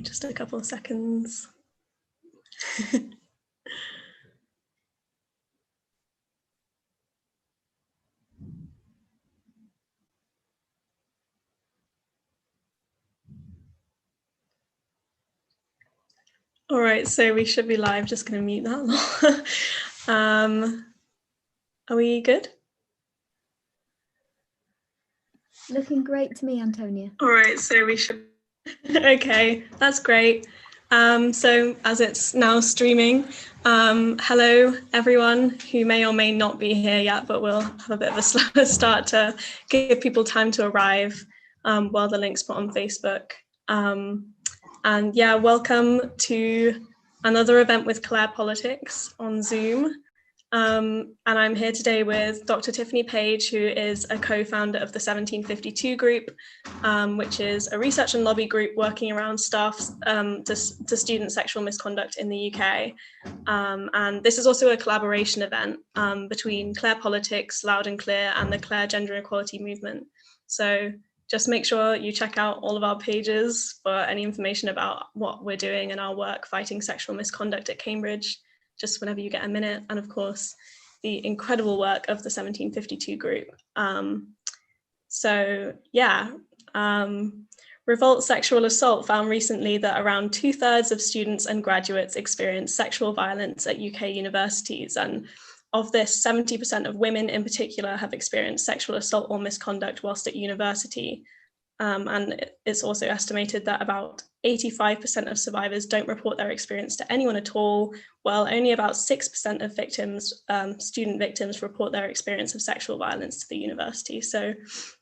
Just a couple of seconds. All right, so we should be live. Just going to mute that. Are we good? Looking great to me, Antonia. All right, so we should. Okay, that's great. So as it's now streaming, hello everyone who may or may not be here yet, but we'll have a bit of a slower start to give people time to arrive while the link's put on Facebook. And yeah, welcome to another event with Claire Politics on Zoom. And I'm here today with Dr. Tiffany Page, who is a co-founder of the 1752 group, which is a research and lobby group working around staff to student sexual misconduct in the UK. And this is also a collaboration event between Claire Politics, Loud and Clear, and the Claire Gender Equality Movement. So just make sure you check out all of our pages for any information about what we're doing and our work fighting sexual misconduct at Cambridge, just whenever you get a minute. And of course, the incredible work of the 1752 group. Revolt Sexual Assault found recently that around 2/3 of students and graduates experience sexual violence at UK universities. And of this, 70% of women in particular have experienced sexual assault or misconduct whilst at university. And it's also estimated that about 85% of survivors don't report their experience to anyone at all, while only about 6% of victims, student victims, report their experience of sexual violence to the university. So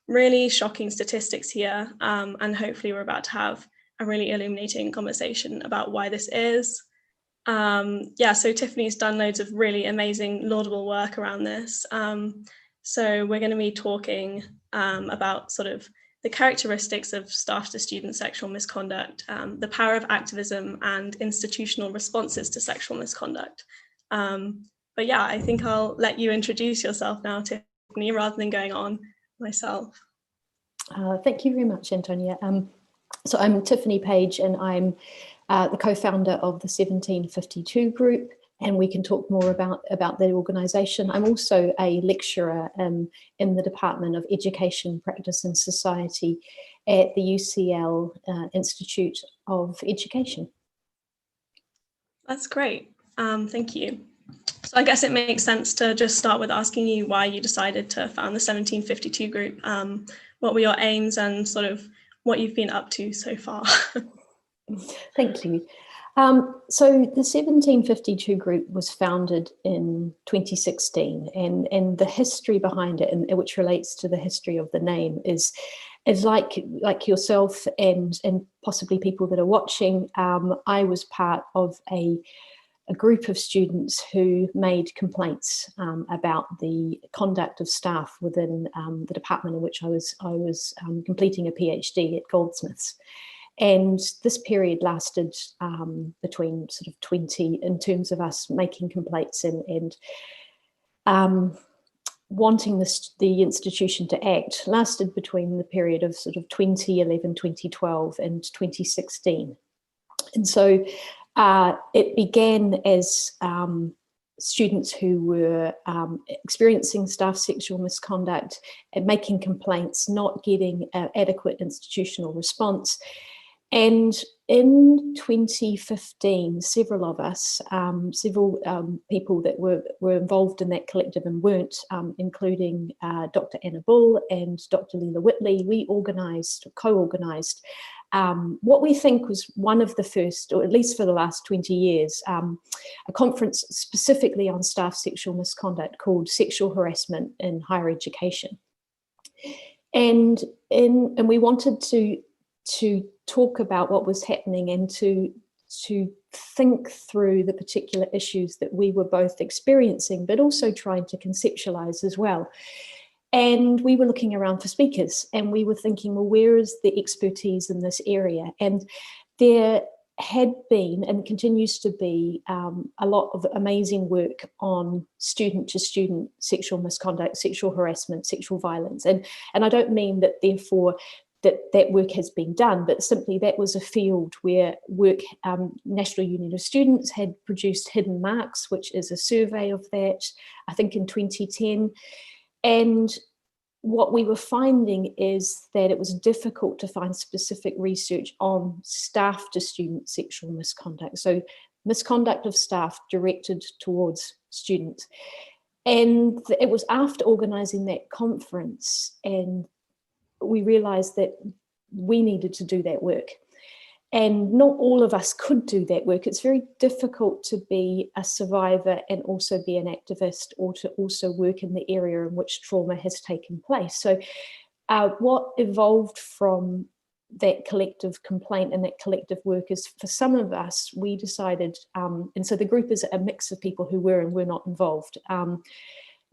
really shocking statistics here, and hopefully we're about to have a really illuminating conversation about why this is. So Tiffany's done loads of really amazing, laudable work around this. So we're going to be talking about sort of the characteristics of staff to student sexual misconduct, the power of activism and institutional responses to sexual misconduct. But yeah, I think I'll let you introduce yourself now, Tiffany, rather than going on myself. Thank you very much, Antonia. So I'm Tiffany Page, and I'm the co-founder of the 1752 group, and we can talk more about the organisation. I'm also a lecturer in the Department of Education, Practice and Society at the UCL Institute of Education. That's great. Thank you. So I guess it makes sense to just start with asking you why you decided to found the 1752 group. What were your aims and sort of what you've been up to so far? Thank you. So the 1752 group was founded in 2016, and the history behind it, and which relates to the history of the name, is like yourself and possibly people that are watching. I was part of a group of students who made complaints about the conduct of staff within the department in which I was completing a PhD at Goldsmiths. And this period lasted between sort of 20, in terms of us making complaints and wanting the institution to act, lasted between the period of sort of 2011, 2012 and 2016. And so it began as students who were experiencing staff sexual misconduct and making complaints, not getting adequate institutional response. And in 2015, several of us, people that were involved in that collective and weren't, including Dr. Anna Bull and Dr. Leila Whitley, we co-organised what we think was one of the first, or at least for the last 20 years, a conference specifically on staff sexual misconduct called Sexual Harassment in Higher Education. And we wanted to talk about what was happening and to think through the particular issues that we were both experiencing, but also trying to conceptualize as well. And we were looking around for speakers, and we were thinking, well, where is the expertise in this area? And there had been and continues to be a lot of amazing work on student-to-student sexual misconduct, sexual harassment, sexual violence. And I don't mean that, therefore, that work has been done, but simply that was a field where National Union of Students had produced Hidden Marks, which is a survey of that, I think in 2010. And what we were finding is that it was difficult to find specific research on staff to student sexual misconduct. So misconduct of staff directed towards students. And it was after organising that conference, and we realised that we needed to do that work. And not all of us could do that work. It's very difficult to be a survivor and also be an activist, or to also work in the area in which trauma has taken place. So what evolved from that collective complaint and that collective work is, for some of us, we decided, and so the group is a mix of people who were and were not involved.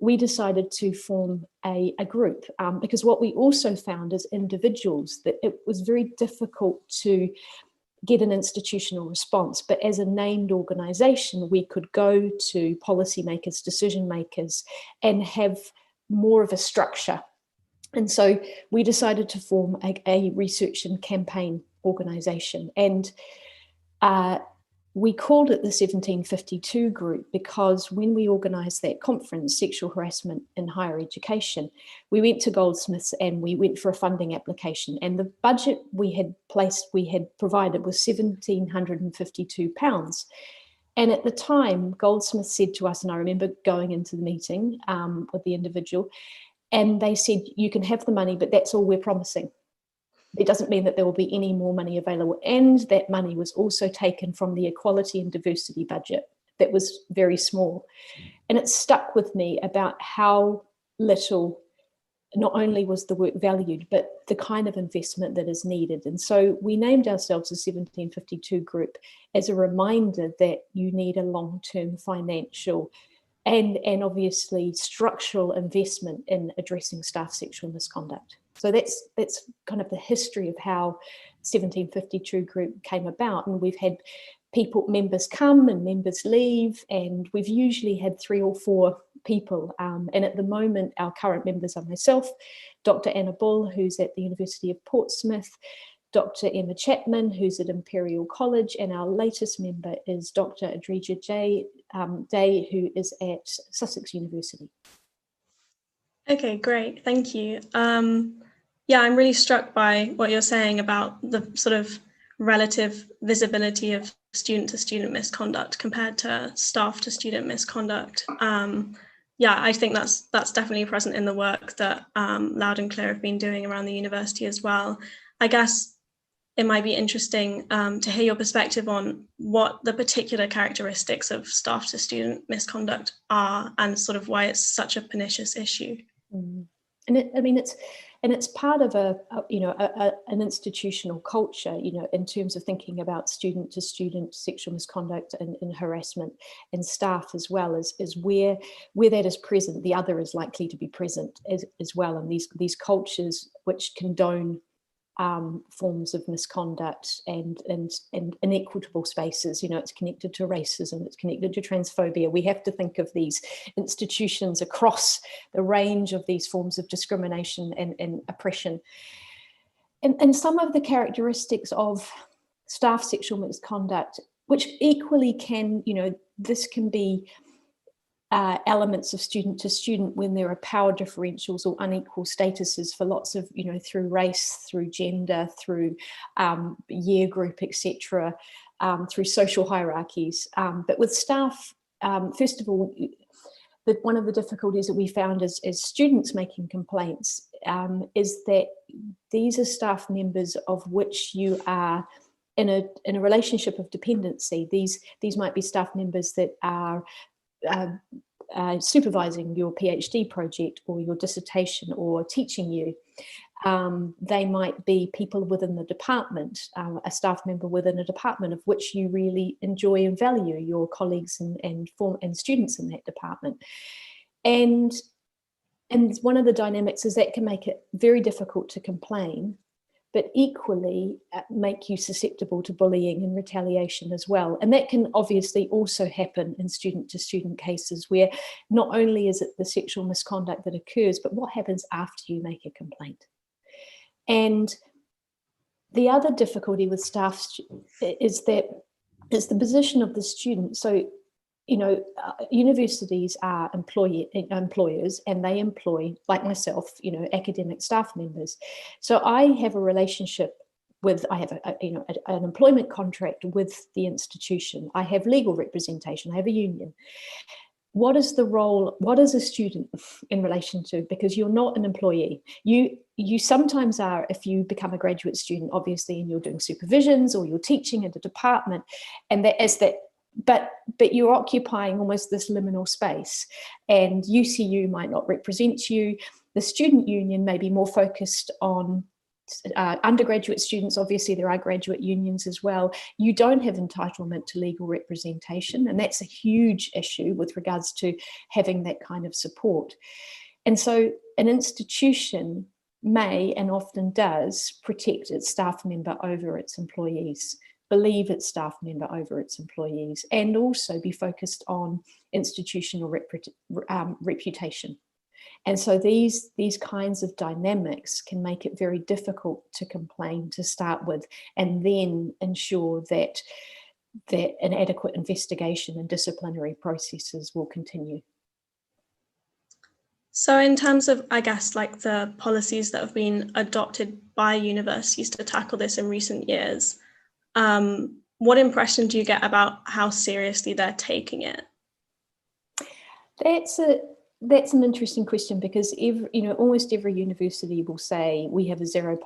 We decided to form a group, because what we also found as individuals, that it was very difficult to get an institutional response, but as a named organisation, we could go to policymakers, decision makers, and have more of a structure. And so we decided to form a research and campaign organisation, and we called it the 1752 group because when we organised that conference, Sexual Harassment in Higher Education, we went to Goldsmiths and we went for a funding application, and the budget we had provided was £1,752. And at the time, Goldsmiths said to us, and I remember going into the meeting with the individual, and they said, you can have the money, but that's all we're promising. It doesn't mean that there will be any more money available. And that money was also taken from the equality and diversity budget that was very small. And it stuck with me about how little, not only was the work valued, but the kind of investment that is needed. And so we named ourselves the 1752 group as a reminder that you need a long-term financial and obviously structural investment in addressing staff sexual misconduct. So that's kind of the history of how 1752 group came about. And we've had members come and members leave, and we've usually had 3 or 4 people. And at the moment, our current members are myself, Dr. Anna Bull, who's at the University of Portsmouth, Dr. Emma Chapman, who's at Imperial College, and our latest member is Dr. Adrija Day, who is at Sussex University. Okay, great, thank you. Yeah, I'm really struck by what you're saying about the sort of relative visibility of student-to-student misconduct compared to staff-to-student misconduct. Yeah, I think that's definitely present in the work that Loud and Clear have been doing around the university as well. I guess it might be interesting to hear your perspective on what the particular characteristics of staff-to-student misconduct are, and sort of why it's such a pernicious issue. And it's part of an institutional culture, in terms of thinking about student-to-student sexual misconduct and harassment, and staff as well, is where that is present, the other is likely to be present as well. And these cultures which condone forms of misconduct and inequitable spaces, it's connected to racism, it's connected to transphobia. We have to think of these institutions across the range of these forms of discrimination and oppression. And some of the characteristics of staff sexual misconduct, which equally can, this can be elements of student to student when there are power differentials or unequal statuses for lots of, through race, through gender, through year group, etc., through social hierarchies. But with staff, first of all, one of the difficulties that we found as students making complaints is that these are staff members of which you are in a relationship of dependency. These might be staff members that are supervising your PhD project or your dissertation or teaching you. They might be people within the department, a staff member within a department of which you really enjoy and value, your colleagues and students in that department. And one of the dynamics is that can make it very difficult to complain, but equally make you susceptible to bullying and retaliation as well. And that can obviously also happen in student-to-student cases, where not only is it the sexual misconduct that occurs, but what happens after you make a complaint. And the other difficulty with staff is that it's the position of the student. So, universities are employers, and they employ, like myself, academic staff members. So I have a relationship with, I have an employment contract with the institution. I have legal representation. I have a union. What is the role? What is a student in relation to? Because you're not an employee. You sometimes are if you become a graduate student, obviously, and you're doing supervisions or you're teaching in a department, and that is that. But you're occupying almost this liminal space, and UCU might not represent you. The student union may be more focused on undergraduate students. Obviously, there are graduate unions as well. You don't have entitlement to legal representation, and that's a huge issue with regards to having that kind of support. And so an institution may, and often does, protect its staff member over its employees, believe its staff member over its employees, and also be focused on institutional reputation. And so these kinds of dynamics can make it very difficult to complain to start with, and then ensure that an adequate investigation and disciplinary processes will continue. So in terms of, I guess, like the policies that have been adopted by universities to tackle this in recent years, what impression do you get about how seriously they're taking it? That's an interesting question, because almost every university will say we have a zero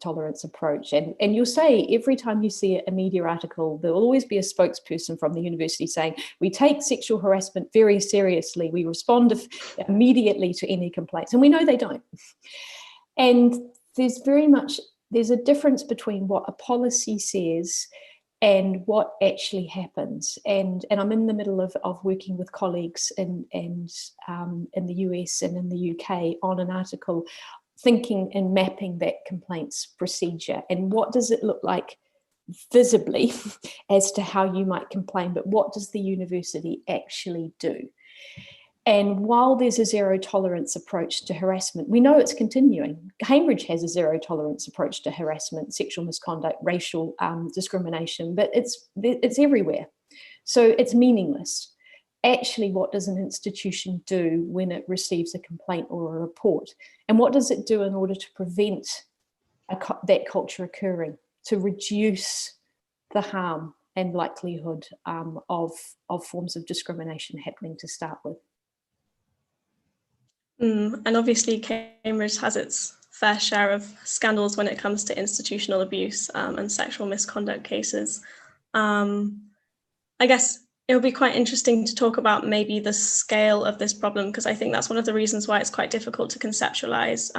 tolerance approach, and you'll say every time you see a media article, there will always be a spokesperson from the university saying we take sexual harassment very seriously, we respond immediately to any complaints, and we know they don't. And there's a difference between what a policy says and what actually happens. And I'm in the middle of working with colleagues in the US and in the UK on an article, thinking and mapping that complaints procedure, and what does it look like visibly as to how you might complain, but what does the university actually do? And while there's a zero tolerance approach to harassment, we know it's continuing. Cambridge has a zero tolerance approach to harassment, sexual misconduct, racial discrimination, but it's everywhere. So it's meaningless. Actually, what does an institution do when it receives a complaint or a report? And what does it do in order to prevent that culture occurring, to reduce the harm and likelihood of forms of discrimination happening to start with? And obviously Cambridge has its fair share of scandals when it comes to institutional abuse and sexual misconduct cases. I guess it would be quite interesting to talk about maybe the scale of this problem, because I think that's one of the reasons why it's quite difficult to conceptualize.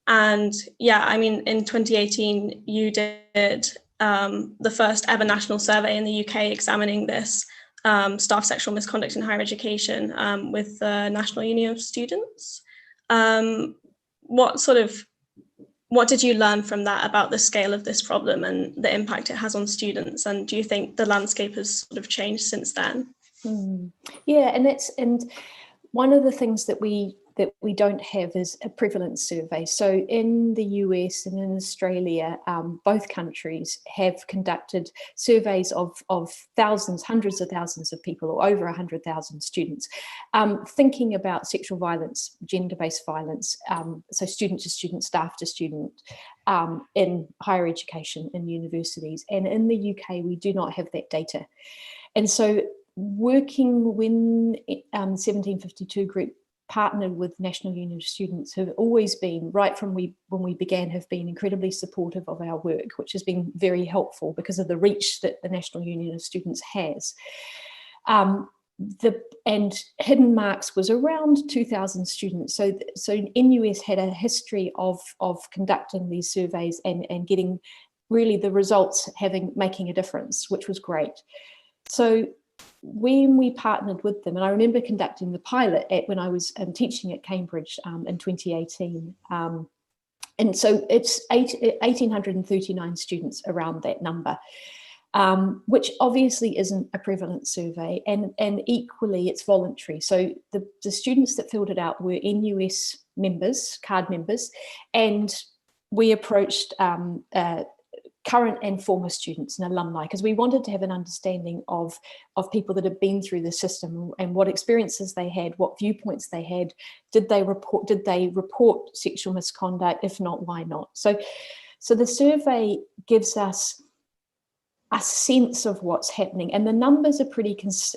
And yeah, I mean, in 2018, you did the first ever national survey in the UK examining this. Staff sexual misconduct in higher education with the National Union of Students. What did you learn from that about the scale of this problem and the impact it has on students? And do you think the landscape has sort of changed since then? Yeah, and one of the things that we don't have is a prevalence survey. So in the US and in Australia, both countries have conducted surveys of thousands, hundreds of thousands of people, or over 100,000 students, thinking about sexual violence, gender-based violence, so student to student, staff to student, in higher education, in universities. And in the UK, we do not have that data. And so working when 1752 Group partnered with National Union of Students, who have always been, right from when we began, have been incredibly supportive of our work, which has been very helpful because of the reach that the National Union of Students has. And Hidden Marks was around 2,000 students. So NUS had a history of conducting these surveys and getting really the results making a difference, which was great. So when we partnered with them, and I remember conducting the pilot when I was teaching at Cambridge in 2018, and so it's 1,839 students, around that number, which obviously isn't a prevalence survey, and equally it's voluntary. So the students that filled it out were NUS members, card members, and we approached current and former students and alumni, because we wanted to have an understanding of people that had been through the system and what experiences they had, what viewpoints they had. Did they report sexual misconduct? If not, why not? So the survey gives us a sense of what's happening, and the numbers are pretty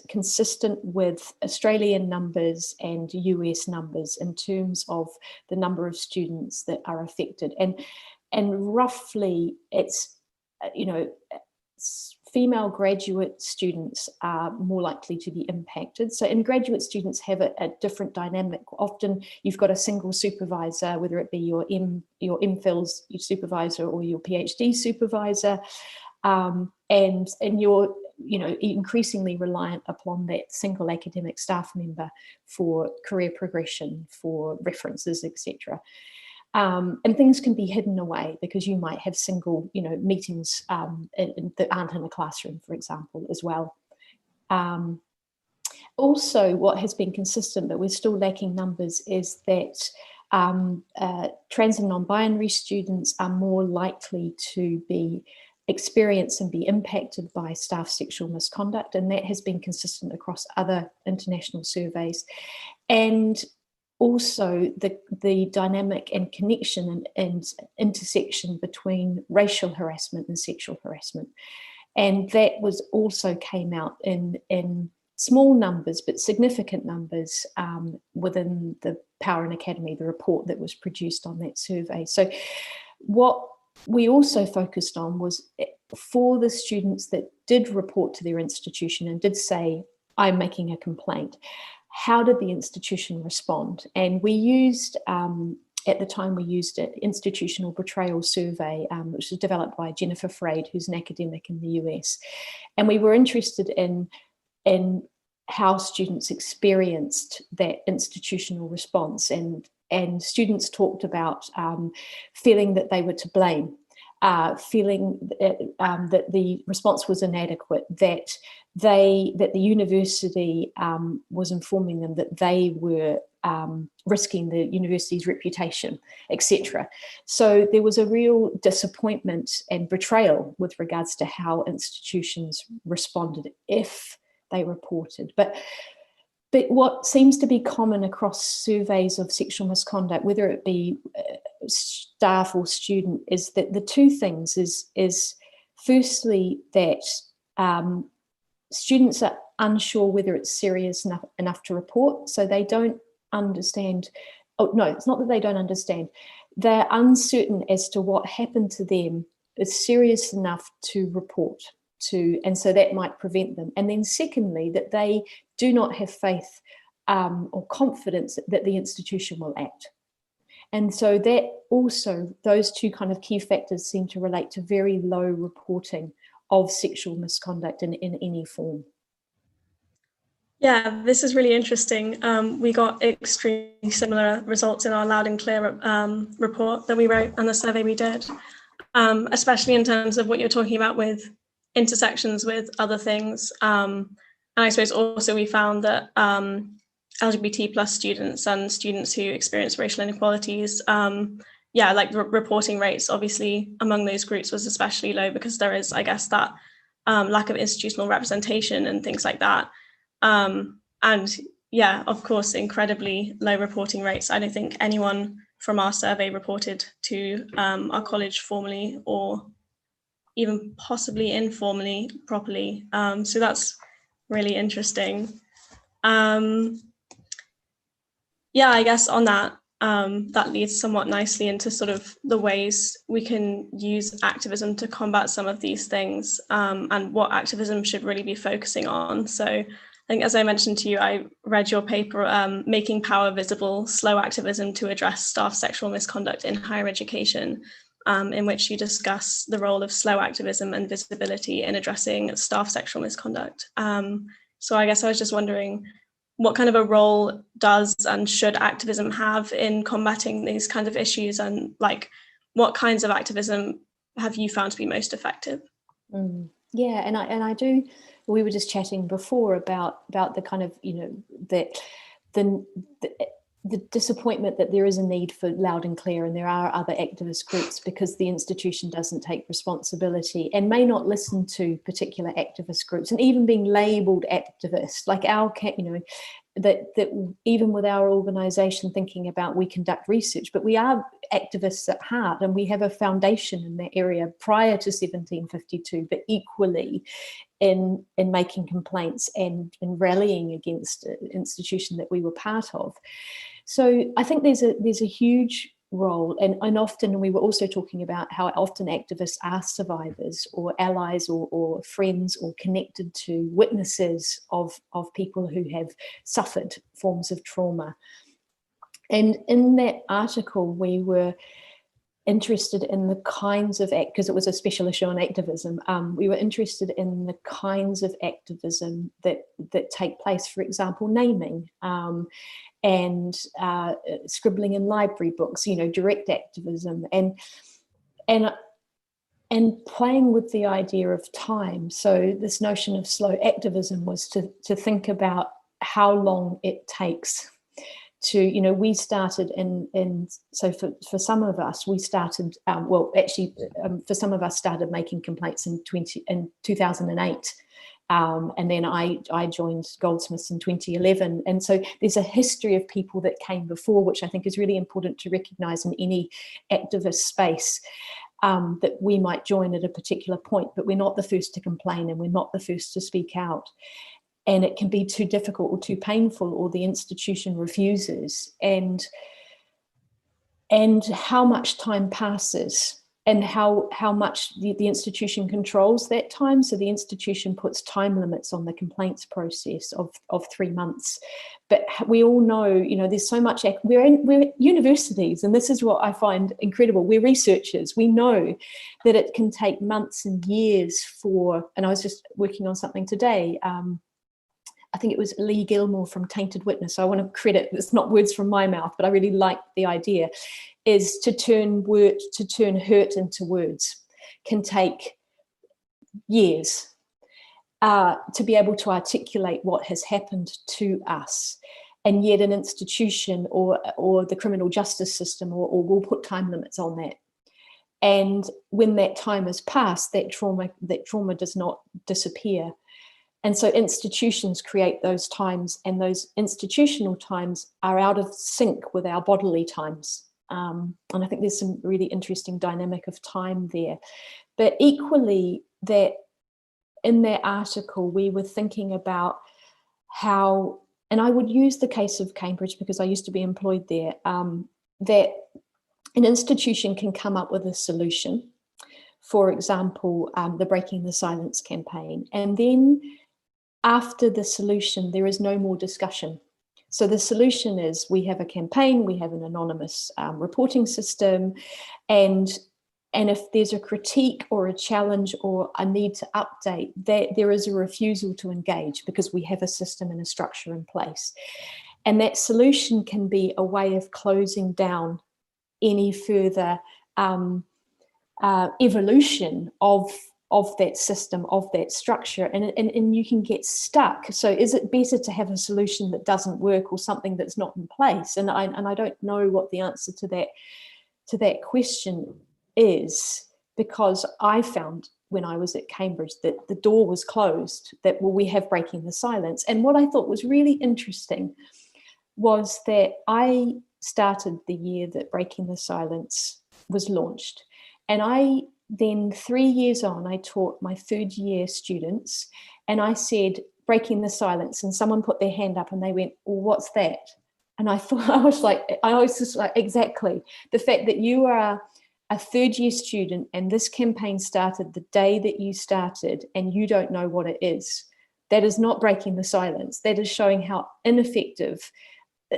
consistent with Australian numbers and US numbers in terms of the number of students that are affected, and roughly it's, you know, female graduate students are more likely to be impacted. So, and graduate students have a different dynamic. Often you've got a single supervisor, whether it be your MPhil's supervisor or your PhD supervisor, and you're, you know, increasingly reliant upon that single academic staff member for career progression, for references, etc. And things can be hidden away because you might have single, you know, meetings that aren't in a classroom, for example, as well. Also, what has been consistent, but we're still lacking numbers, is that trans and non-binary students are more likely to experience and be impacted by staff sexual misconduct, and that has been consistent across other international surveys. And also the dynamic and connection and intersection between racial harassment and sexual harassment. And that also came out in small numbers, but significant numbers within the Power and Academy, the report that was produced on that survey. So what we also focused on was, for the students that did report to their institution and did say, I'm making a complaint, how did the institution respond? And we used, at the time we used an institutional betrayal survey, which was developed by Jennifer Freyd, who's an academic in the US. And we were interested in how students experienced that institutional response. And students talked about feeling that they were to blame, feeling that the response was inadequate, that the university was informing them that they were risking the university's reputation, etc. So there was a real disappointment and betrayal with regards to how institutions responded if they reported. But what seems to be common across surveys of sexual misconduct, whether it be staff or student, is that the two things is firstly that students are unsure whether it's serious enough to report, so they don't understand. Oh no, it's not that they don't understand. They're uncertain as to what happened to them is serious enough to report to, and so that might prevent them. And then secondly, that they do not have faith or confidence that the institution will act. And so that also, those two kind of key factors seem to relate to very low reporting of sexual misconduct in any form. Yeah, this is really interesting. We got extremely similar results in our Loud and Clear report that we wrote and the survey we did, especially in terms of what you're talking about with intersections with other things. And I suppose also we found that LGBT plus students and students who experience racial inequalities, like reporting rates obviously among those groups was especially low because there is, I guess, that lack of institutional representation and things like that. And yeah, of course, incredibly low reporting rates. I don't think anyone from our survey reported to our college formally or even possibly informally properly. So that's really interesting. Yeah, I guess on that, that leads somewhat nicely into sort of the ways we can use activism to combat some of these things, and what activism should really be focusing on. So I think, as I mentioned to you, I read your paper, Making Power Visible, Slow Activism to Address Staff Sexual Misconduct in Higher Education, in which you discuss the role of slow activism and visibility in addressing staff sexual misconduct. So I guess I was just wondering, what kind of a role does and should activism have in combating these kinds of issues, and like what kinds of activism have you found to be most effective? Yeah, and I do. We were just chatting before about the kind of, you know, that the disappointment that there is a need for Loud and Clear, and there are other activist groups, because the institution doesn't take responsibility and may not listen to particular activist groups, and even being labelled activist, like our, that even with our organisation thinking about, we conduct research, but we are activists at heart, and we have a foundation in that area prior to 1752, but equally in making complaints and in rallying against an institution that we were part of. So I think there's a huge role, and often we were also talking about how often activists are survivors or allies or friends or connected to witnesses of people who have suffered forms of trauma. And in that article, we were interested in the kinds of because it was a special issue on activism, we were interested in the kinds of activism that take place, for example, naming, and scribbling in library books, direct activism, and playing with the idea of time. So this notion of slow activism was to think about how long it takes to, we started so for some of us, we started, for some of us started making complaints in 2008. And then I joined Goldsmiths in 2011. And so there's a history of people that came before, which I think is really important to recognise in any activist space, that we might join at a particular point, but we're not the first to complain and we're not the first to speak out. And it can be too difficult or too painful, or the institution refuses. And how much time passes, and how much the institution controls that time. So the institution puts time limits on the complaints process of 3 months. But we all know, there's so much, we're universities, and this is what I find incredible. We're researchers. We know that it can take months and years and I was just working on something today. I think it was Lee Gilmore from Tainted Witness. So I want to credit, it's not words from my mouth, but I really like the idea, is to turn hurt into words can take years, to be able to articulate what has happened to us. And yet an institution or the criminal justice system or will put time limits on that. And when that time has passed, that trauma does not disappear. And so institutions create those times, and those institutional times are out of sync with our bodily times. And I think there's some really interesting dynamic of time there. But equally, that in that article, we were thinking about how, and I would use the case of Cambridge because I used to be employed there, that an institution can come up with a solution. For example, the Breaking the Silence campaign, and then after the solution, there is no more discussion. So the solution is we have a campaign, we have an anonymous reporting system, and if there's a critique or a challenge or a need to update, there is a refusal to engage because we have a system and a structure in place. And that solution can be a way of closing down any further evolution of that system, of that structure, and you can get stuck. So is it better to have a solution that doesn't work or something that's not in place? And I don't know what the answer to that question is, because I found when I was at Cambridge that the door was closed, that, well, we have Breaking the Silence. And what I thought was really interesting was that I started the year that Breaking the Silence was launched. And then 3 years on, I taught my third year students, and I said, Breaking the Silence, and someone put their hand up and they went, well, what's that? And I thought, I was just like, exactly. The fact that you are a third year student and this campaign started the day that you started and you don't know what it is, that is not Breaking the Silence. That is showing how ineffective,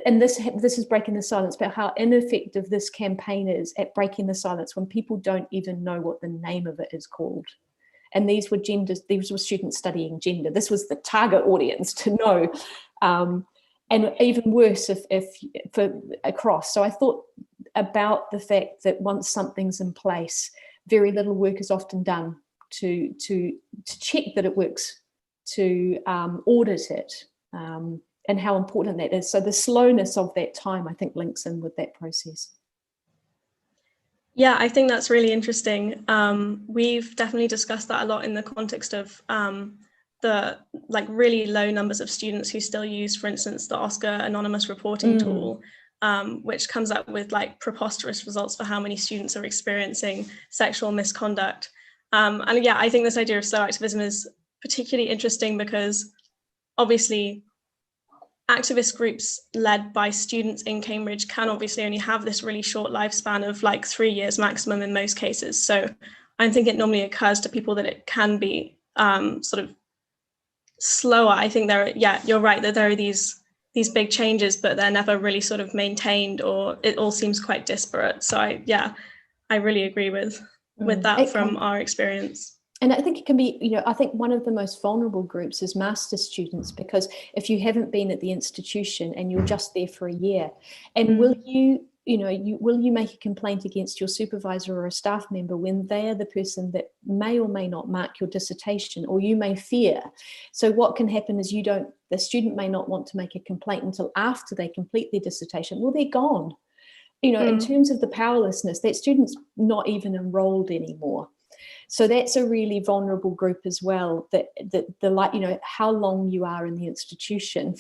and this is Breaking the Silence, but how ineffective this campaign is at breaking the silence when people don't even know what the name of it is called. And these were students studying gender. This was the target audience to know. And even worse if for across. So I thought about the fact that once something's in place, very little work is often done to check that it works, to audit it. how important that is. So the slowness of that time, I think, links in with that process. Yeah, I think that's really interesting. We've definitely discussed that a lot in the context of the really low numbers of students who still use, for instance, the Oscar anonymous reporting tool, which comes up with preposterous results for how many students are experiencing sexual misconduct. And yeah, I think this idea of slow activism is particularly interesting because obviously activist groups led by students in Cambridge can obviously only have this really short lifespan of 3 years maximum in most cases. So I think it normally occurs to people that it can be sort of slower. I think you're right that there are these big changes, but they're never really sort of maintained, or it all seems quite disparate. So I really agree with that from our experience. And I think it can be, I think one of the most vulnerable groups is master's students, because if you haven't been at the institution and you're just there for a year, and will you make a complaint against your supervisor or a staff member when they are the person that may or may not mark your dissertation, or you may fear? So what can happen is the student may not want to make a complaint until after they complete their dissertation. Well, they're gone. In terms of the powerlessness, that student's not even enrolled anymore. So that's a really vulnerable group as well, that how long you are in the institution.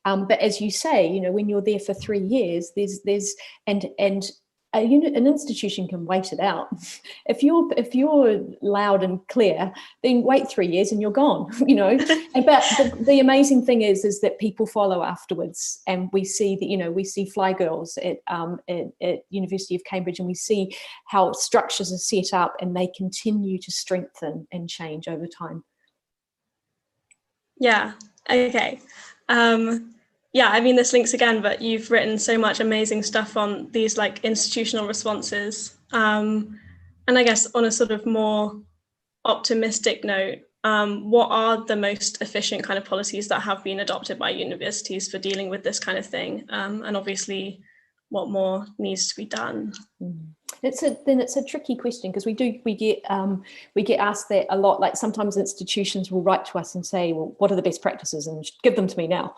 But as you say, when you're there for 3 years, an institution can wait it out. If you're loud and clear, then wait 3 years and you're gone. But the amazing thing is that people follow afterwards, and we see that we see fly girls at University of Cambridge, and we see how structures are set up and they continue to strengthen and change over time. Yeah. Okay. Yeah, I mean, this links again, but you've written so much amazing stuff on these institutional responses. And I guess on a sort of more optimistic note, what are the most efficient kind of policies that have been adopted by universities for dealing with this kind of thing? And obviously, what more needs to be done? It's a tricky question, because we get asked that a lot. Sometimes institutions will write to us and say, well, what are the best practices, and give them to me now.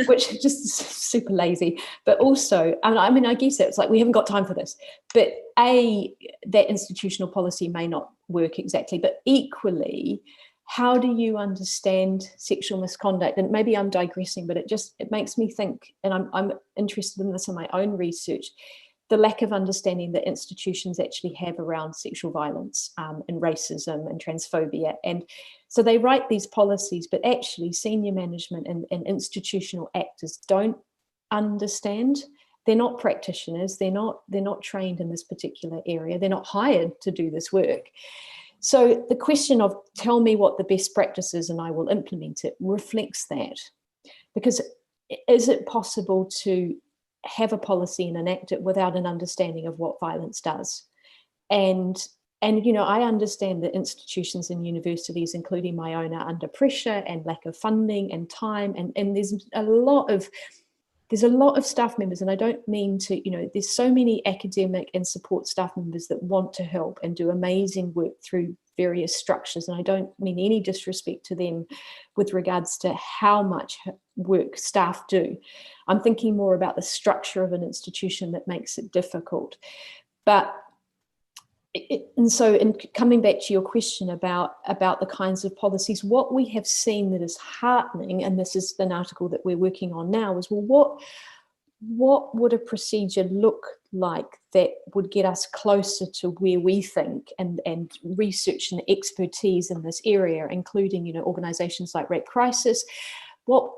Which is just super lazy. But also, I guess it's we haven't got time for this. But that institutional policy may not work exactly. But equally, how do you understand sexual misconduct? And maybe I'm digressing, but it makes me think, and I'm interested in this in my own research, the lack of understanding that institutions actually have around sexual violence and racism and transphobia. And so they write these policies, but actually senior management and institutional actors don't understand. They're not practitioners. They're not trained in this particular area. They're not hired to do this work. So the question of tell me what the best practice is and I will implement it reflects that. Because is it possible to have a policy and enact it without an understanding of what violence does? And I understand that institutions and universities, including my own, are under pressure and lack of funding and time, and there's a lot of staff members, and I don't mean to, there's so many academic and support staff members that want to help and do amazing work through various structures, and I don't mean any disrespect to them with regards to how much work staff do. I'm thinking more about the structure of an institution that makes it difficult. But in coming back to your question about the kinds of policies, what we have seen that is heartening, and this is an article that we're working on now, is, well, what would a procedure look like that would get us closer to where we think, and research and expertise in this area, including organisations like Rape Crisis. What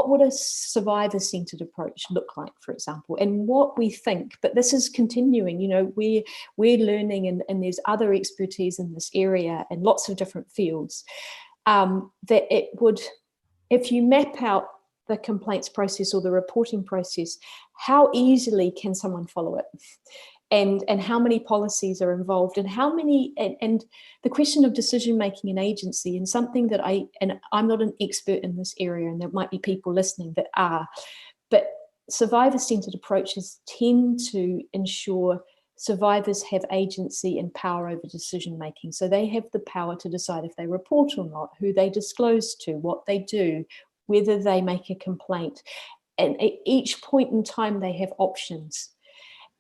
would a survivor-centred approach look like, for example? And what we think, but this is continuing, we're learning, and there's other expertise in this area and lots of different fields, that it would, if you map out the complaints process or the reporting process, how easily can someone follow it? And how many policies are involved, and how many, and the question of decision-making and agency, and something that I'm not an expert in this area, and there might be people listening that are, but survivor-centred approaches tend to ensure survivors have agency and power over decision-making. So they have the power to decide if they report or not, who they disclose to, what they do, whether they make a complaint. And at each point in time, they have options.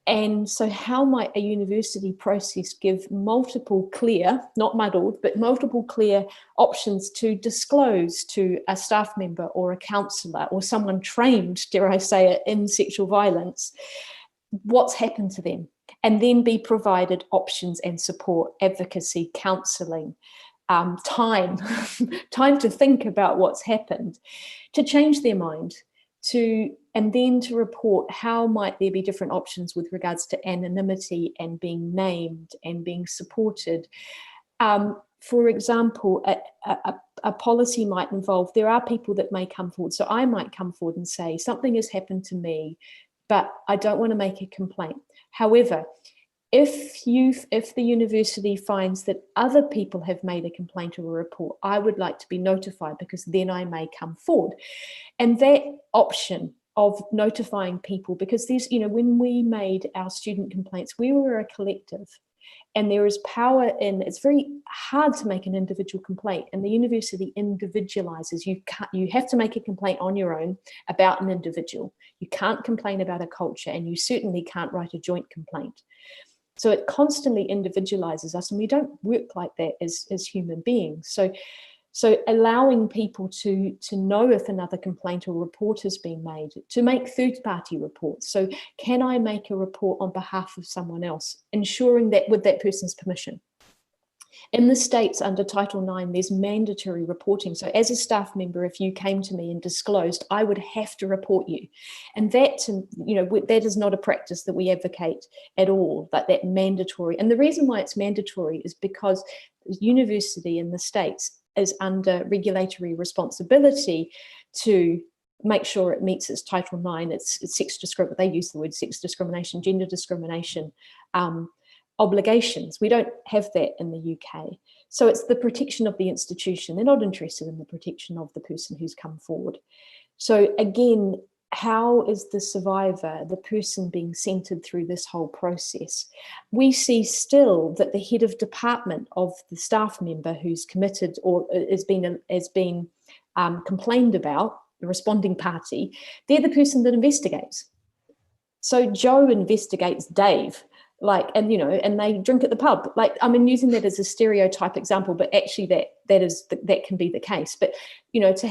And so how might a university process give multiple clear, not muddled, but multiple clear options to disclose to a staff member or a counsellor or someone trained, dare I say it, in sexual violence, what's happened to them, and then be provided options and support, advocacy, counselling, time to think about what's happened, to change their mind, and then to report how might there be different options with regards to anonymity and being named and being supported. For example, a policy might involve, there are people that may come forward. So I might come forward and say, something has happened to me, but I don't want to make a complaint. However, if the university finds that other people have made a complaint or a report, I would like to be notified, because then I may come forward. And that option of notifying people, because there's, when we made our student complaints, we were a collective, and there is power in, it's very hard to make an individual complaint, and the university individualizes. You have to make a complaint on your own about an individual. You can't complain about a culture, and you certainly can't write a joint complaint. So it constantly individualizes us, and we don't work like that as human beings. So allowing people to know if another complaint or report has been made, to make third-party reports. So can I make a report on behalf of someone else, ensuring that with that person's permission? In the States, under Title IX, there's mandatory reporting. So as a staff member, if you came to me and disclosed, I would have to report you. And that is not a practice that we advocate at all, like that mandatory. And the reason why it's mandatory is because the university in the States is under regulatory responsibility to make sure it meets its Title IX, it's sex discrimination, they use the word sex discrimination, gender discrimination, obligations. We don't have that in the UK. So it's the protection of the institution. They're not interested in the protection of the person who's come forward. So again, how is the survivor, the person being centered through this whole process? We see still that the head of department of the staff member who's committed or has been complained about, the responding party, they're the person that investigates. So Joe investigates Dave, and they drink at the pub. I'm using that as a stereotype example, but actually that can be the case. But to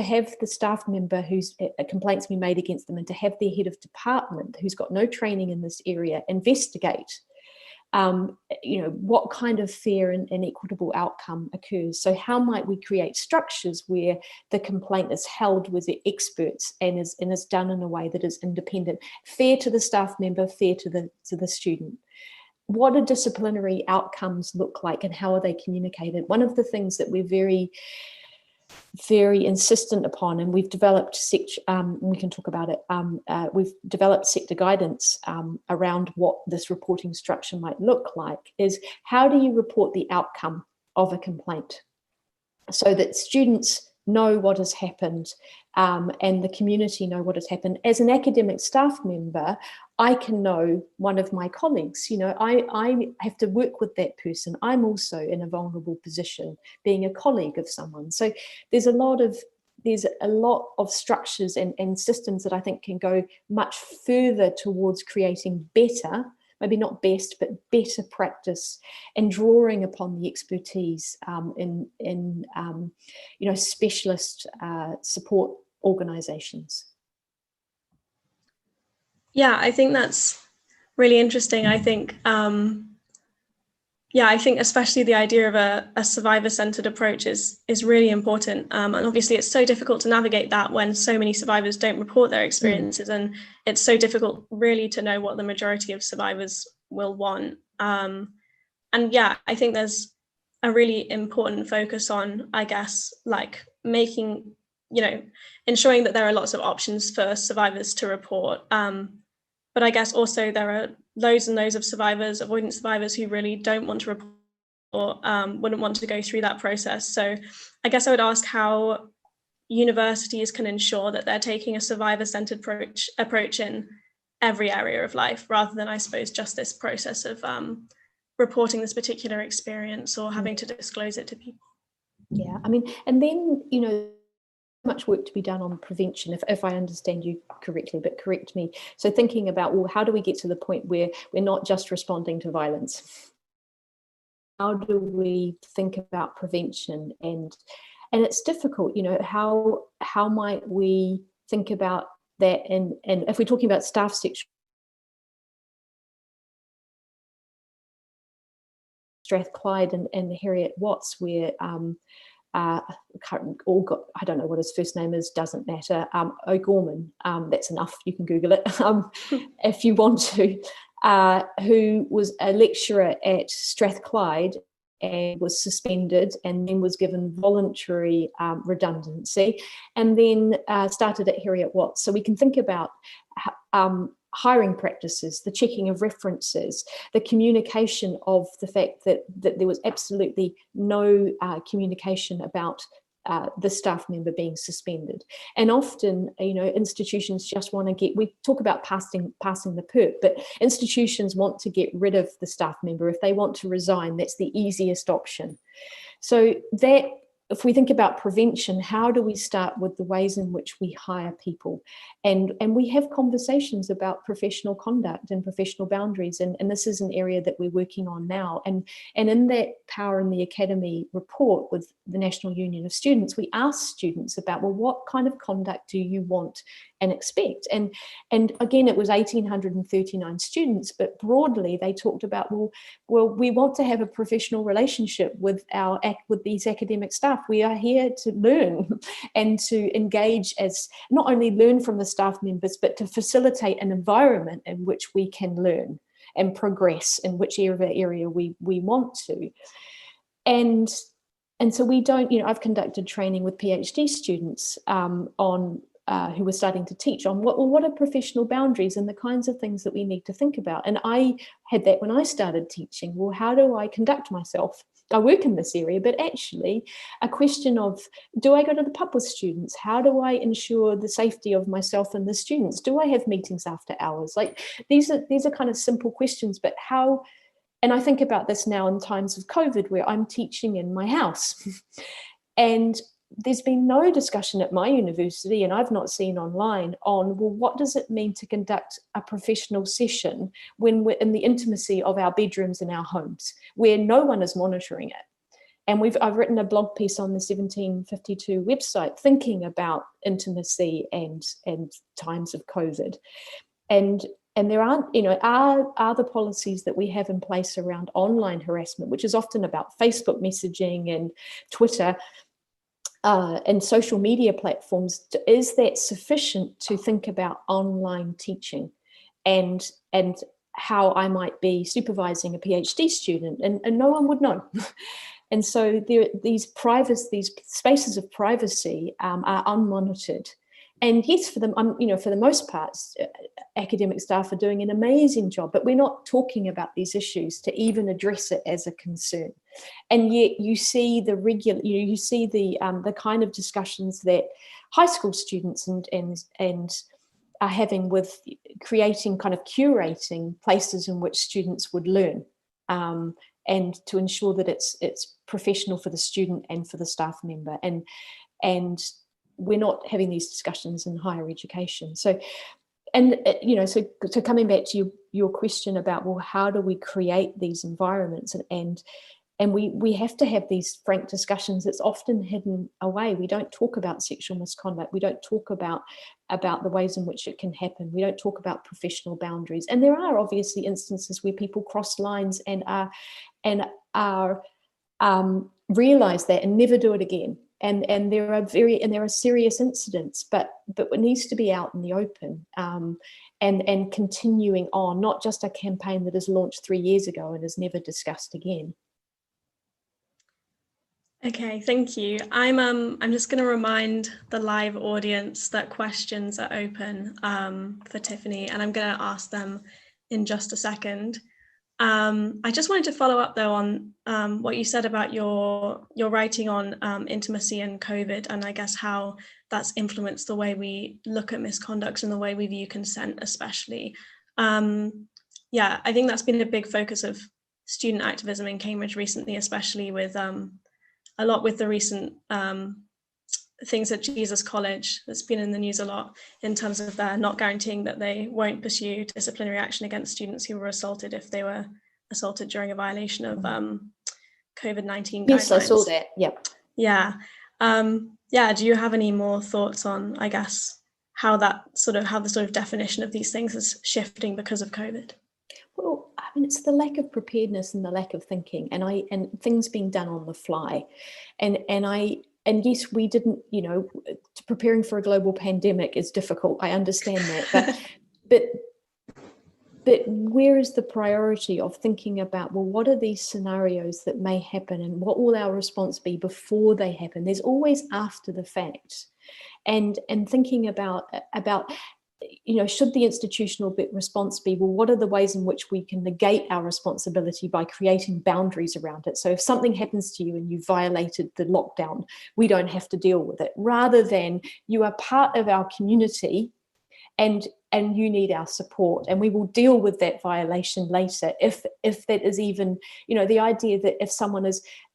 have the staff member whose complaints been made against them, and to have their head of department who's got no training in this area investigate, what kind of fair and equitable outcome occurs. So how might we create structures where the complaint is held with the experts and is done in a way that is independent, fair to the staff member, fair to the student? What do disciplinary outcomes look like, and how are they communicated? One of the things that we're very insistent upon, and we've developed we can talk about it, we've developed sector guidance around what this reporting structure might look like, is how do you report the outcome of a complaint so that students know what has happened and the community know what has happened. As an academic staff member, I can know one of my colleagues, I have to work with that person. I'm also in a vulnerable position being a colleague of someone. So there's a lot of structures and systems that I think can go much further towards creating better, maybe not best, but better practice, and drawing upon the expertise in specialist support organisations. Yeah, I think that's really interesting. I think, I think especially the idea of a survivor-centered approach is really important. And obviously it's so difficult to navigate that when so many survivors don't report their experiences. And it's so difficult really to know what the majority of survivors will want. I think there's a really important focus on, I guess, making, ensuring that there are lots of options for survivors to report. But I guess also there are loads and loads of survivors, avoidance survivors, who really don't want to report or wouldn't want to go through that process. So I guess I would ask how universities can ensure that they're taking a survivor-centered approach in every area of life, rather than, I suppose, just this process of reporting this particular experience or having to disclose it to people. Yeah, and then, much work to be done on prevention, if I understand you correctly, but correct me. So thinking about, well, how do we get to the point where we're not just responding to violence? How do we think about prevention? And it's difficult, you know, how might we think about that? And if we're talking about staff sexual, Strathclyde and Harriet Watts, where I don't know what his first name is, doesn't matter, O'Gorman, that's enough, you can Google it if you want to, who was a lecturer at Strathclyde and was suspended and then was given voluntary redundancy, and then started at Harriet Watts. So we can think about hiring practices, the checking of references, the communication of the fact that there was absolutely no communication about the staff member being suspended. And often, you know, institutions just want to get, we talk about passing the perk, but institutions want to get rid of the staff member. If they want to resign, that's the easiest option. So that, if we think about prevention, how do we start with the ways in which we hire people? And we have conversations about professional conduct and professional boundaries. And this is an area that we're working on now. And in that Power in the Academy report with the National Union of Students, we asked students about, well, what kind of conduct do you want and expect? And again, it was 1,839 students, but broadly they talked about, well, we want to have a professional relationship with these academic staff. We are here to learn and to engage, as not only learn from the staff members, but to facilitate an environment in which we can learn and progress in whichever area we want to. And so we don't, you know, I've conducted training with PhD students on who were starting to teach on what are professional boundaries and the kinds of things that we need to think about. And I had that when I started teaching. Well, how do I conduct myself? I work in this area, but actually a question of, do I go to the pub with students? How do I ensure the safety of myself and the students? Do I have meetings after hours? Like these are kind of simple questions, but how, and I think about this now in times of COVID where I'm teaching in my house and there's been no discussion at my university, and I've not seen online, on, well, what does it mean to conduct a professional session when we're in the intimacy of our bedrooms and our homes, where no one is monitoring it? And I've written a blog piece on the 1752 website thinking about intimacy and times of COVID. And there aren't, you know, are the policies that we have in place around online harassment, which is often about Facebook messaging and Twitter, and social media platforms, is that sufficient to think about online teaching and how I might be supervising a PhD student? And no one would know. And so these spaces of privacy are unmonitored. And yes, for them, you know, for the most part, academic staff are doing an amazing job, but we're not talking about these issues to even address it as a concern. And yet you see the the kind of discussions that high school students and are having with creating, kind of curating places in which students would learn, and to ensure that it's professional for the student and for the staff member. And we're not having these discussions in higher education. So, and you know, so coming back to your question about, well, how do we create these environments? And we have to have these frank discussions. It's often hidden away. We don't talk about sexual misconduct. We don't talk about the ways in which it can happen. We don't talk about professional boundaries. And there are obviously instances where people cross lines and realize that and never do it again. And there are serious incidents, but it needs to be out in the open, and continuing on, not just a campaign that is launched 3 years ago and is never discussed again. Okay, thank you. I'm just going to remind the live audience that questions are open for Tiffany, and I'm going to ask them in just a second. I just wanted to follow up though on what you said about your writing on intimacy and COVID, and I guess how that's influenced the way we look at misconduct and the way we view consent, especially. Yeah, I think that's been a big focus of student activism in Cambridge recently, especially with a lot with the recent things at Jesus College that's been in the news a lot in terms of their not guaranteeing that they won't pursue disciplinary action against students who were assaulted if they were assaulted during a violation of COVID-19 Yes, guidelines. I saw that. Yep. Yeah. Yeah. Do you have any more thoughts on, I guess, how the sort of definition of these things is shifting because of COVID? Well, I mean, it's the lack of preparedness and the lack of thinking, and things being done on the fly, and yes, we didn't. Preparing for a global pandemic is difficult. I understand that, but where is the priority of thinking about, well, what are these scenarios that may happen, and what will our response be before they happen? There's always after the fact, and thinking about should the institutional response be, well, what are the ways in which we can negate our responsibility by creating boundaries around it? So if something happens to you and you violated the lockdown, we don't have to deal with it, rather than you are part of our community and you need our support, and we will deal with that violation later. If that is even, the idea that if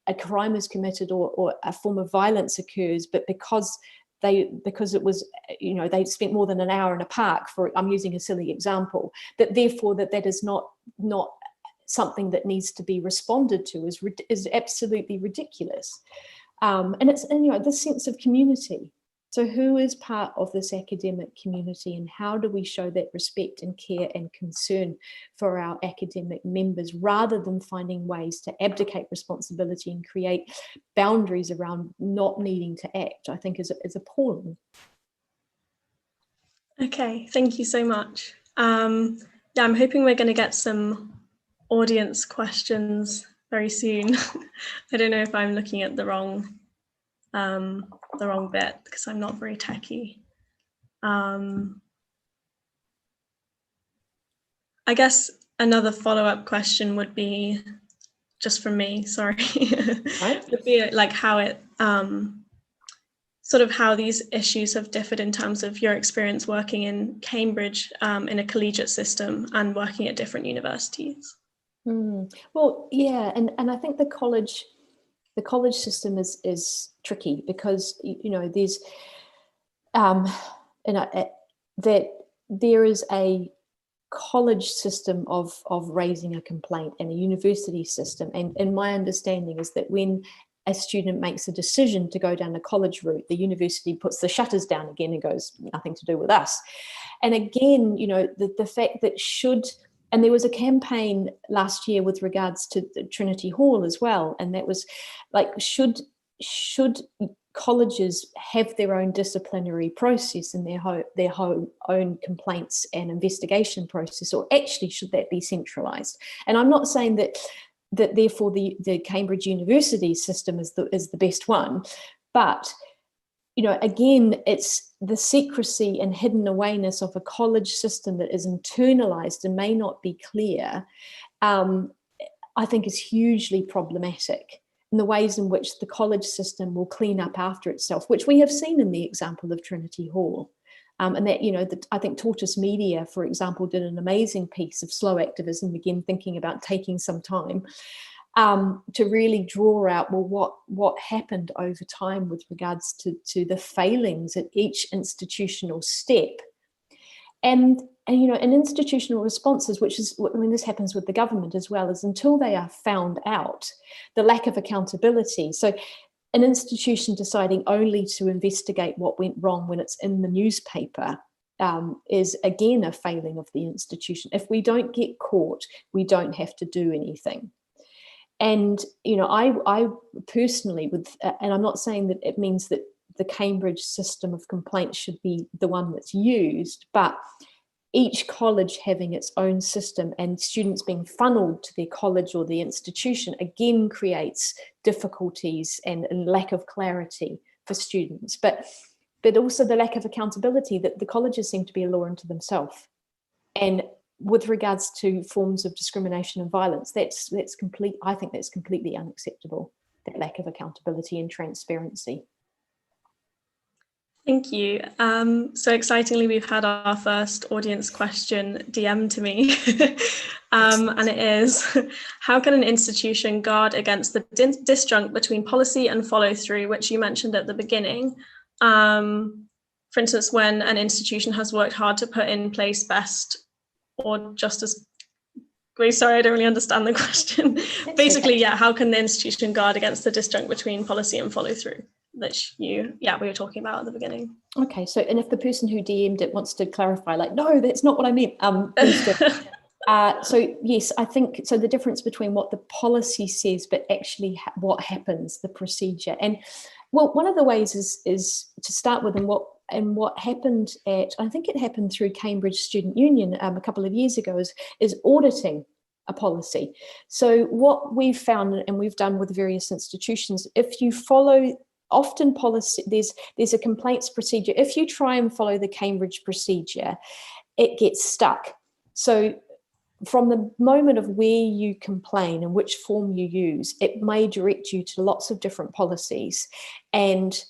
a crime is committed or a form of violence occurs, but because it was, they spent more than an hour in a park, I'm using a silly example, that therefore that is not something that needs to be responded to is absolutely ridiculous. And it's, this sense of community. So who is part of this academic community, and how do we show that respect and care and concern for our academic members, rather than finding ways to abdicate responsibility and create boundaries around not needing to act, I think is appalling. Okay, thank you so much. I'm hoping we're going to get some audience questions very soon. I don't know if I'm looking at the wrong bit, because I'm not very techy. I guess another follow-up question would be, just from me, sorry, Right. would be like how it sort of how these issues have differed in terms of your experience working in Cambridge in a collegiate system and working at different universities. Well, yeah, and I think the college system is tricky, because there's that there is a college system of raising a complaint and a university system, and my understanding is that when a student makes a decision to go down the college route, the university puts the shutters down again and goes, nothing to do with us. And again, the fact that and there was a campaign last year with regards to Trinity Hall as well, and that was like, should colleges have their own disciplinary process and their own complaints and investigation process, or actually should that be centralized? And I'm not saying that therefore the Cambridge University system is the best one, but again, it's the secrecy and hidden awayness of a college system that is internalized and may not be clear, I think is hugely problematic, in the ways in which the college system will clean up after itself, which we have seen in the example of Trinity Hall. And that, I think Tortoise Media, for example, did an amazing piece of slow activism, again, thinking about taking some time to really draw out, well, what happened over time with regards to the failings at each institutional step. And institutional responses, which is, this happens with the government as well, is until they are found out, the lack of accountability. So an institution deciding only to investigate what went wrong when it's in the newspaper is again a failing of the institution. If we don't get caught, we don't have to do anything. And I personally and I'm not saying that it means that the Cambridge system of complaints should be the one that's used, but each college having its own system and students being funneled to their college or the institution again creates difficulties and lack of clarity for students, but also the lack of accountability, that the colleges seem to be a law unto themselves. And with regards to forms of discrimination and violence, that's complete. I think that's completely unacceptable, that lack of accountability and transparency. Thank you. So excitingly, we've had our first audience question DM to me, and it is, how can an institution guard against the disjunct between policy and follow through, which you mentioned at the beginning? For instance, when an institution has worked hard to put in place best or just as sorry, I don't really understand the question. That's Basically, okay. yeah, how can the institution guard against the disjunct between policy and follow through that we were talking about at the beginning? Okay, so, and if the person who DM'd it wants to clarify, like, no, that's not what I meant, please do. So yes, I think, so the difference between what the policy says, but actually what happens, the procedure. And well, one of the ways is to start with, and what happened I think it happened through Cambridge Student Union a couple of years ago, is auditing a policy. So what we've found, and we've done with various institutions, if you follow often policy, there's a complaints procedure. If you try and follow the Cambridge procedure, it gets stuck. So from the moment of where you complain and which form you use, it may direct you to lots of different policies and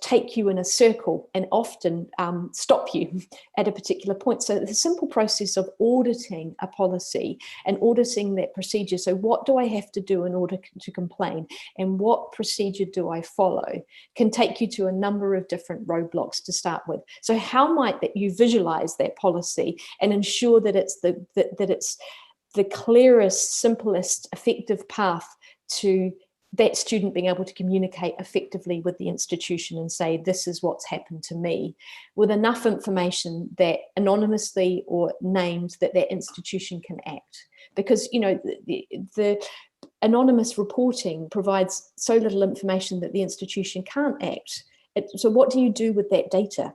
take you in a circle, and often stop you at a particular point. So the simple process of auditing a policy and auditing that procedure, so what do I have to do in order to complain, and what procedure do I follow, can take you to a number of different roadblocks to start with. So how might that you visualize that policy and ensure that it's the clearest, simplest, effective path to that student being able to communicate effectively with the institution and say, this is what's happened to me, with enough information that anonymously or named that institution can act. Because, you know, the anonymous reporting provides so little information that the institution can't act. So what do you do with that data?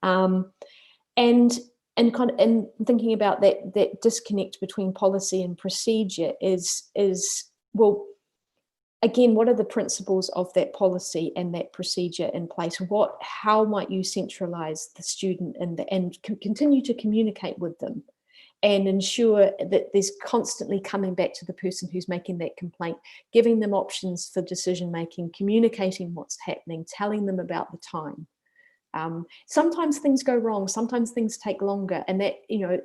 And thinking about that disconnect between policy and procedure is well, again, what are the principles of that policy and that procedure in place? How might you centralize the student and continue to communicate with them and ensure that there's constantly coming back to the person who's making that complaint, giving them options for decision making, communicating what's happening, telling them about the time. Sometimes things go wrong, sometimes things take longer, and that, you know,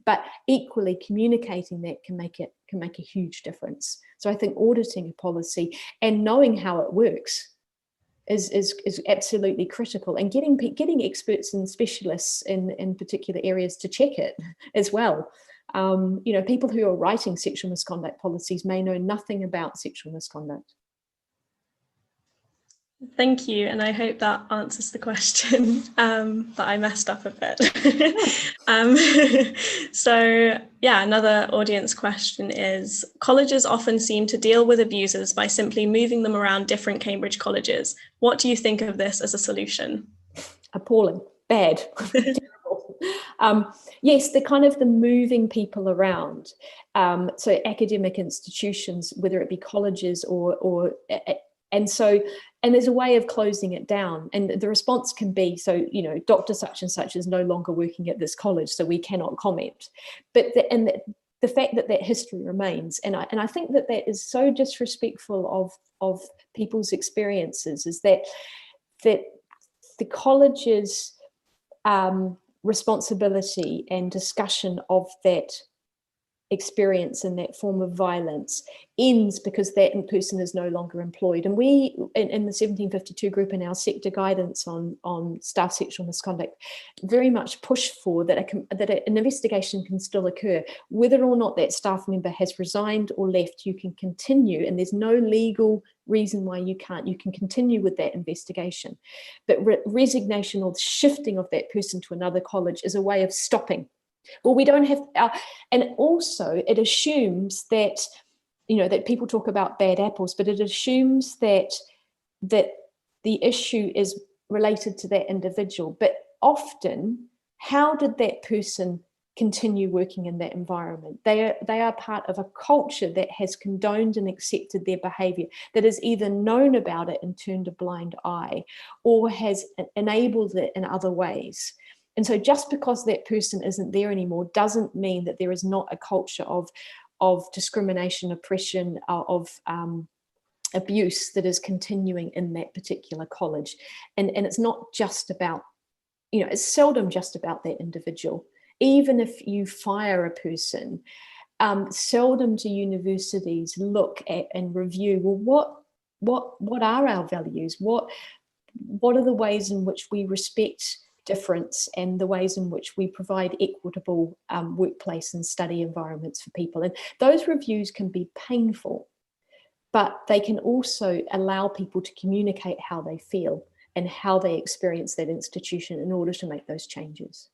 but equally communicating that can make a huge difference. So I think auditing a policy and knowing how it works is absolutely critical, and getting experts and specialists in particular areas to check it as well. You know, people who are writing sexual misconduct policies may know nothing about sexual misconduct. Thank you, and I hope that answers the question, but I messed up a bit. So yeah, another audience question is, colleges often seem to deal with abusers by simply moving them around different Cambridge colleges. What do you think of this as a solution? Appalling, bad, terrible. Yes, the moving people around. So academic institutions, whether it be colleges and there's a way of closing it down, and the response can be, so, you know, Dr. such and such is no longer working at this college, so we cannot comment. But the fact that history remains, and I think that is so disrespectful of people's experiences, is that the college's responsibility and discussion of that experience and that form of violence ends because that person is no longer employed. And we in the 1752 group, in our sector guidance on staff sexual misconduct, very much push for that an investigation can still occur. Whether or not that staff member has resigned or left, you can continue, and there's no legal reason why you can't. You can continue with that investigation. But resignation or shifting of that person to another college is a way of stopping. Well, we don't have, and also it assumes that, you know, that people talk about bad apples, but it assumes that the issue is related to that individual. But often, how did that person continue working in that environment? They are part of a culture that has condoned and accepted their behavior, that has either known about it and turned a blind eye, or has enabled it in other ways. And so just because that person isn't there anymore doesn't mean that there is not a culture of discrimination, oppression, of abuse that is continuing in that particular college. And it's not just about, you know, it's seldom just about that individual. Even if you fire a person, seldom do universities look at and review, well, what are our values? what are the ways in which we respect difference and the ways in which we provide equitable workplace and study environments for people. And those reviews can be painful, but they can also allow people to communicate how they feel and how they experience that institution in order to make those changes.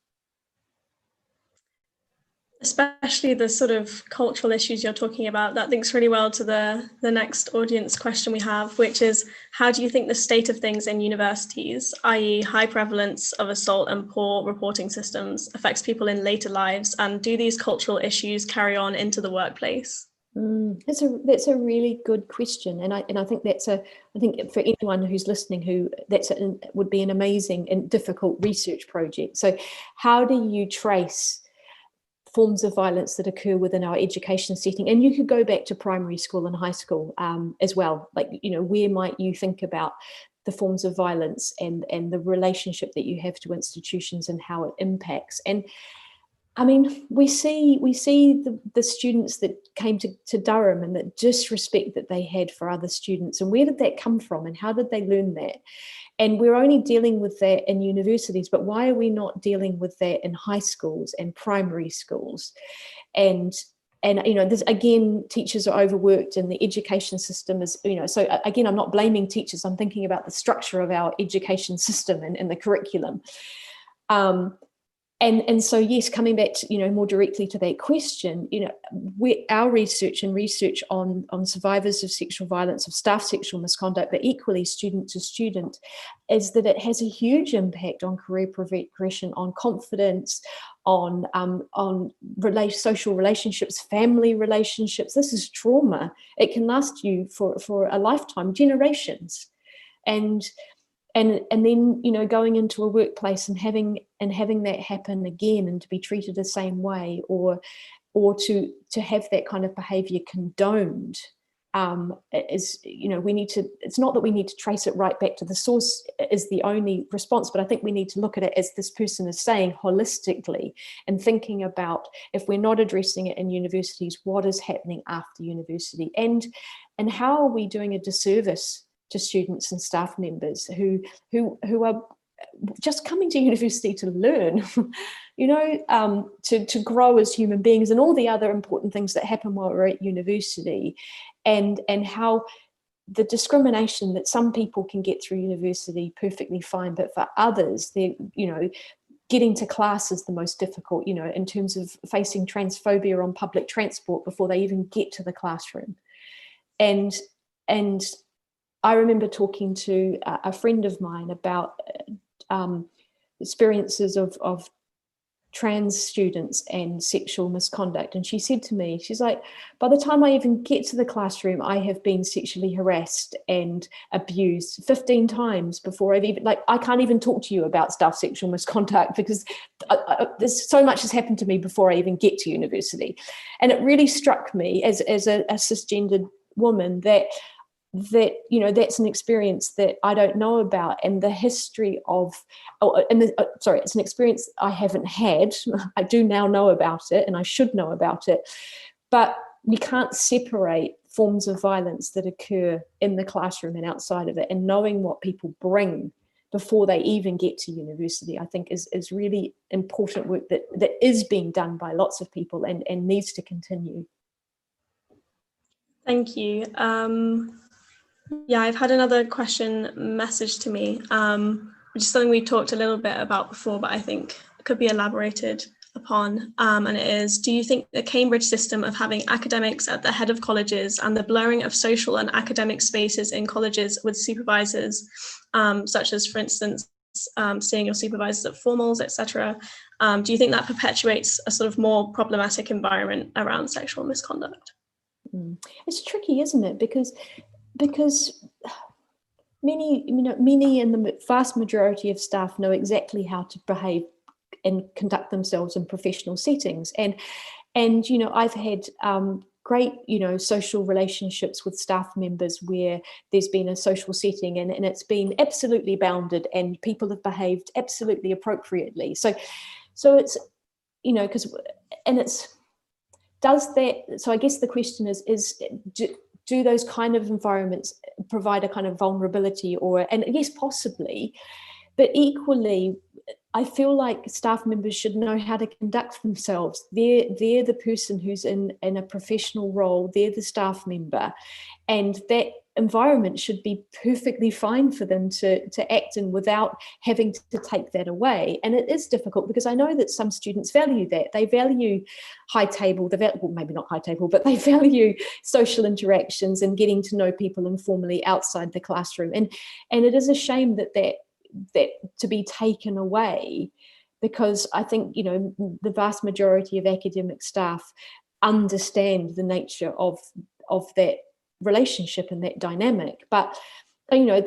Especially the sort of cultural issues you're talking about, that links really well to the next audience question we have, which is, how do you think the state of things in universities, i.e. high prevalence of assault and poor reporting systems, affects people in later lives? And do these cultural issues carry on into the workplace? That's a really good question, and I think I think for anyone who's listening, would be an amazing and difficult research project. So, how do you trace forms of violence that occur within our education setting? And you could go back to primary school and high school as well. Like, where might you think about the forms of violence and the relationship that you have to institutions and how it impacts? And I mean, we see the students that came to Durham and the disrespect that they had for other students, and where did that come from and how did they learn that? And we're only dealing with that in universities, but why are we not dealing with that in high schools and primary schools? And this, again, teachers are overworked and the education system is, so again, I'm not blaming teachers, I'm thinking about the structure of our education system and the curriculum. And so, yes, coming back to, more directly to that question, our research on survivors of sexual violence, of staff sexual misconduct, but equally student to student, is that it has a huge impact on career progression, on confidence, on social relationships, family relationships. This is trauma. It can last you for a lifetime, generations. And then, going into a workplace and having that happen again and to be treated the same way, or to have that kind of behavior condoned, is, we need to, it's not that we need to trace it right back to the source is the only response, but I think we need to look at it, as this person is saying, holistically, and thinking about, if we're not addressing it in universities, what is happening after university, and how are we doing a disservice to students and staff members who are just coming to university to learn, to grow as human beings, and all the other important things that happen while we're at university, and how the discrimination that some people can get through university perfectly fine, but for others, they're, getting to class is the most difficult, in terms of facing transphobia on public transport before they even get to the classroom. And I remember talking to a friend of mine about experiences of trans students and sexual misconduct. And she said to me, she's like, by the time I even get to the classroom, I have been sexually harassed and abused 15 times before I've even, I can't even talk to you about staff sexual misconduct because there's so much has happened to me before I even get to university. And it really struck me as a cisgendered woman that that's an experience that I don't know about, and the history of, it's an experience I haven't had. I do now know about it, and I should know about it, but we can't separate forms of violence that occur in the classroom and outside of it, and knowing what people bring before they even get to university, I think is really important work that is being done by lots of people and needs to continue. Thank you. Yeah, I've had another question messaged to me, which is something we talked a little bit about before, but I think could be elaborated upon. And it is, do you think the Cambridge system of having academics at the head of colleges and the blurring of social and academic spaces in colleges with supervisors, such as, for instance, seeing your supervisors at formals, etc., do you think that perpetuates a sort of more problematic environment around sexual misconduct? It's tricky, isn't it? Because many and the vast majority of staff know exactly how to behave and conduct themselves in professional settings, and I've had great social relationships with staff members where there's been a social setting and it's been absolutely bounded and people have behaved absolutely appropriately. So it's because, and it's, does that, so I guess the question is do those kind of environments provide a kind of vulnerability, and yes, possibly, but equally, I feel like staff members should know how to conduct themselves. They're the person who's in a professional role, they're the staff member, and that environment should be perfectly fine for them to act in without having to take that away. And it is difficult because I know that some students value that. They value high table, well, maybe not high table, but they value social interactions and getting to know people informally outside the classroom. And it is a shame that to be taken away, because I think, you know, the vast majority of academic staff understand the nature of that relationship and that dynamic. But you know,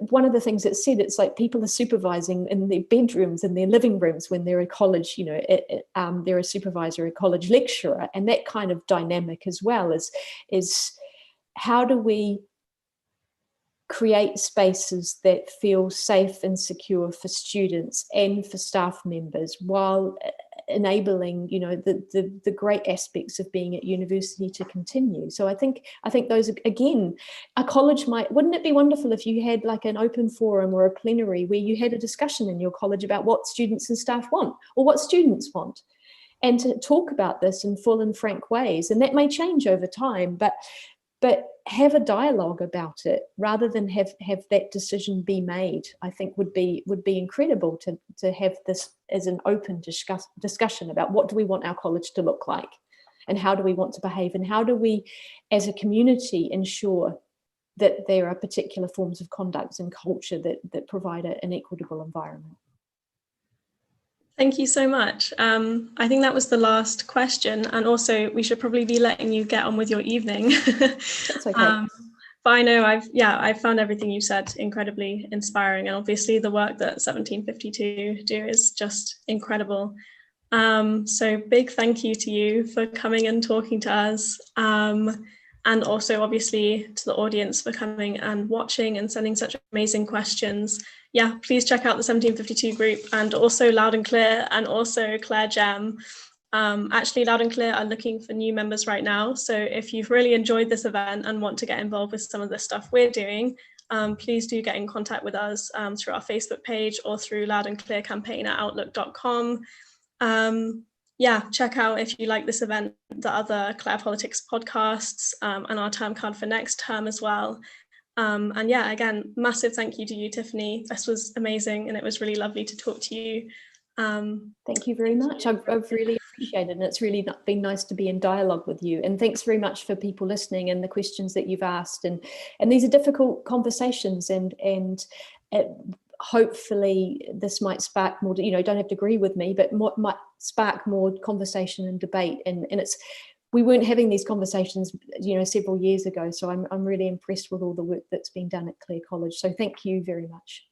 one of the things that's said, it's like people are supervising in their bedrooms, in their living rooms when they're at college, you know, they're a supervisor, a college lecturer, and that kind of dynamic as well is how do we create spaces that feel safe and secure for students and for staff members, while enabling, you know, the great aspects of being at university to continue. So I think those, again, a college wouldn't it be wonderful if you had like an open forum or a plenary where you had a discussion in your college about what students and staff want, or what students want, and to talk about this in full and frank ways. And that may change over time, but have a dialogue about it rather than have that decision be made, I think would be incredible to have this as an open discussion about what do we want our college to look like, and how do we want to behave, and how do we as a community ensure that there are particular forms of conduct and culture that provide an equitable environment. Thank you so much. I think that was the last question, and also we should probably be letting you get on with your evening. That's okay. But I know I've found everything you said incredibly inspiring, and obviously the work that 1752 do is just incredible. So big thank you to you for coming and talking to us, and also obviously to the audience for coming and watching and sending such amazing questions. Yeah, please check out the 1752 group, and also Loud and Clear, and also Claire Gem. Actually, Loud and Clear are looking for new members right now. So if you've really enjoyed this event and want to get involved with some of the stuff we're doing, please do get in contact with us through our Facebook page or through loudandclearcampaign@outlook.com. Yeah, check out, if you like this event, the other Claire Politics podcasts, and our term card for next term as well. And yeah, again, massive thank you to you, Tiffany. This was amazing, and it was really lovely to talk to you. Thank you very much. I've really appreciated it, and it's really been nice to be in dialogue with you. And thanks very much for people listening and the questions that you've asked. And these are difficult conversations, and hopefully this might spark more, you know, don't have to agree with me, but might spark more conversation and debate. And we weren't having these conversations, you know, several years ago. So I'm really impressed with all the work that's been done at Clare College. So thank you very much.